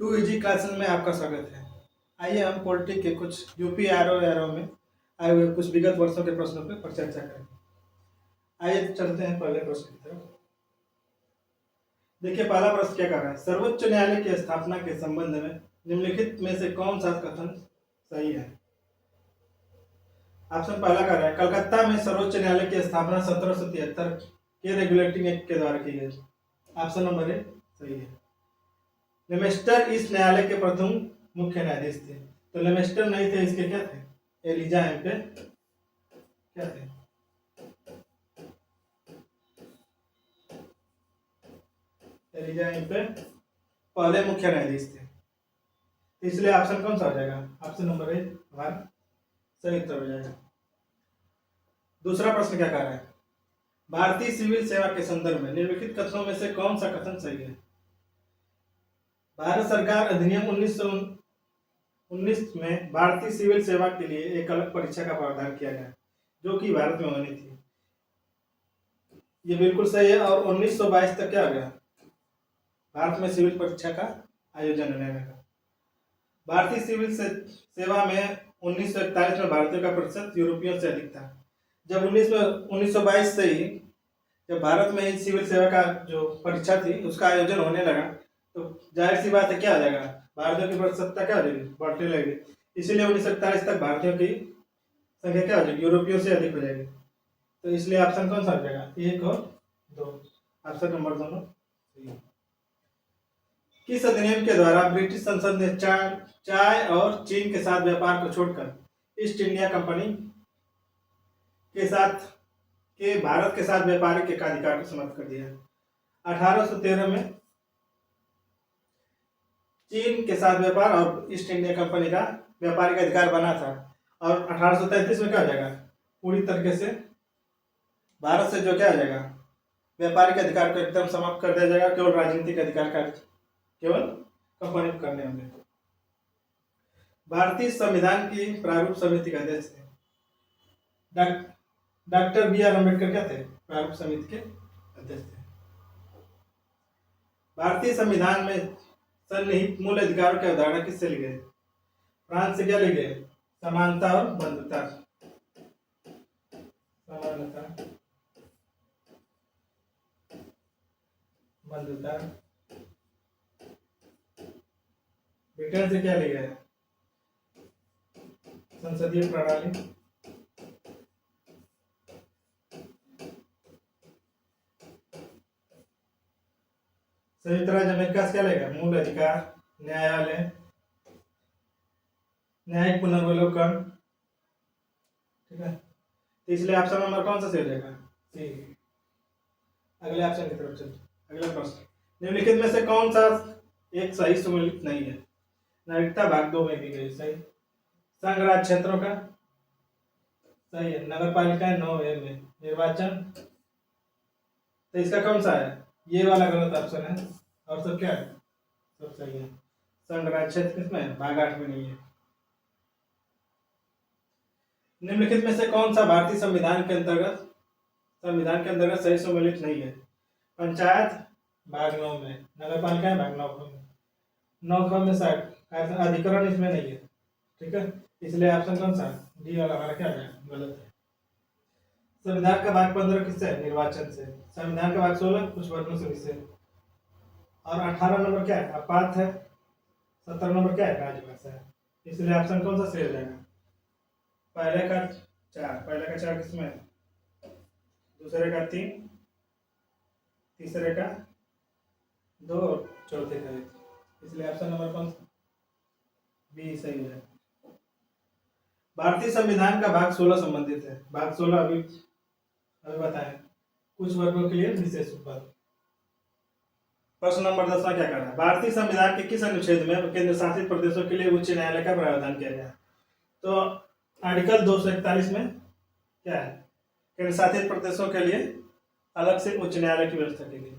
To easy classes में आपका स्वागत है। आइए हम पॉलिटिक के कुछ यूपी आर में आए हुए कुछ विगत वर्षों के प्रश्नों पर चर्चा करेंगे। आइए चलते हैं पहले प्रश्न की तरफ। देखिए पहला प्रश्न क्या कर रहा है, सर्वोच्च न्यायालय की स्थापना के संबंध में निम्नलिखित में से कौन सा कथन सही है। ऑप्शन पहला कर रहा है, कलकत्ता में सर्वोच्च न्यायालय की स्थापना 1773 के रेगुलेटिंग एक्ट के द्वारा की गई। ऑप्शन नंबर ए सही है। लेमेस्टर इस न्यायालय के प्रथम मुख्य न्यायाधीश थे। तो लेमेस्टर नहीं थे, इसके क्या थे, एलिजा हेम्पे क्या थे, एलिजा हेम्पे पहले मुख्य न्यायाधीश थे। इसलिए ऑप्शन कौन सा हो जाएगा, ऑप्शन नंबर ए हमारा सही उत्तर हो जाएगा। दूसरा प्रश्न क्या कह रहा है, भारतीय सिविल सेवा के संदर्भ में निम्नलिखित कथनों में से कौन सा कथन सही है। भारत सरकार अधिनियम 1919 में भारतीय सिविल सेवा के लिए एक अलग परीक्षा का प्रावधान किया गया जो कि भारत में होनी थी। ये बिल्कुल सही है। और 1922 तक क्या हो गया, भारत में सिविल परीक्षा का आयोजन होने लगा। भारतीय सिविल सेवा में 1941 में भारतीयों का प्रतिशत यूरोपियों से अधिक था। जब 1922 से ही जब भारत में सिविल सेवा का जो परीक्षा थी उसका आयोजन होने लगा तो जाहिर सी बात है क्या हो जाएगा, भारतीयों की प्रतिशतता क्या हो जाएगी, बढ़ने लगेगी। इसीलिए 1941 तक भारतीयों की संख्या क्या हो जाएगी, यूरोपियों से अधिक हो जाएगी। तो इसलिए ऑप्शन कौन सा हो जाएगा, एक और दो, ऑप्शन नंबर दोनों सही है। किस अधिनियम के द्वारा ब्रिटिश संसद ने चाय और चीन के साथ व्यापार को छोड़कर ईस्ट इंडिया कंपनी के साथ के भारत के साथ व्यापारिक एकाधिकार को समाप्त कर दिया। 1813 में चीन के साथ व्यापार और ईस्ट इंडिया कंपनी का व्यापारिक अधिकार बना था और 1833 में क्या हो जाएगा, पूरी तरीके से भारत से जो क्या हो जाएगा, व्यापारिक अधिकार को एकदम समाप्त कर दिया जाएगा। केवल राजनीतिक अधिकार का केवल कंपनी को करने होंगे। भारतीय संविधान की प्रारूप समिति का अध्यक्ष थे डॉक्टर बी आर अम्बेडकर, क्या थे, प्रारूप समिति के अध्यक्ष थे। भारतीय संविधान में सन्निहित मूल अधिकारों के अवधारणा किससे ली गई, फ्रांस से क्या ली गई, समानता और बंधुता, समानता बंधुता। ब्रिटेन से क्या ली गई, संसदीय प्रणाली। संयुक्त राज्य अमेरिका से क्या लेगा, मूल अधिकार, न्यायालय, न्यायिक पुनर्वलोकन। ठीक है, तो इसलिए ऑप्शन नंबर कौन सा सही हो जाएगा, सी। अगले ऑप्शन की तरफ चलते। अगला प्रश्न, निम्नलिखित में से कौन सा एक सही सम्मिलित नहीं है। नागरिकता भाग 2 में दी गई सही, संघ राज्य क्षेत्रों का सही है, नगर पालिका 9A में निर्वाचन, तो इसका कौन सा है, ये वाला गलत ऑप्शन है और सब क्या है, सब सही है। संघ राज्य क्षेत्र किसमें है, भाग 8 में नहीं है। निम्नलिखित में से कौन सा भारतीय संविधान के अंतर्गत सही सम्मिलित नहीं है। पंचायत भाग 9 में, नगर पालिका भाग 9 में अधिकरण इसमें नहीं है। ठीक है, इसलिए ऑप्शन कौन सा, डी वाला हमारा क्या है, गलत है। संविधान का भाग 15 किससे है, निर्वाचन से। संविधान का भाग 16 कुछ वर्गों से। और 18 नंबर क्या है, आपात है। 17 नंबर क्या है, राजभाषा है। इसलिए ऑप्शन कौन सा सही हो जाएगा, पहले का 4 किसमें है, दूसरे का 3, तीसरे का 2 और चौथे का 1। इसलिए ऑप्शन नंबर कौन सा, बी सही है। भारतीय संविधान का भाग 16 संबंधित है। भाग 16 अभी बताएं, कुछ वर्गों के लिए विशेष उपकर। प्रश्न नंबर 10 क्या कर रहा है, भारतीय संविधान के किस अनुच्छेद में केंद्र शासित प्रदेशों के लिए उच्च न्यायालय का प्रावधान किया गया। तो आर्टिकल 241 में क्या है, केंद्र शासित प्रदेशों के लिए अलग से उच्च न्यायालय की व्यवस्था की गई।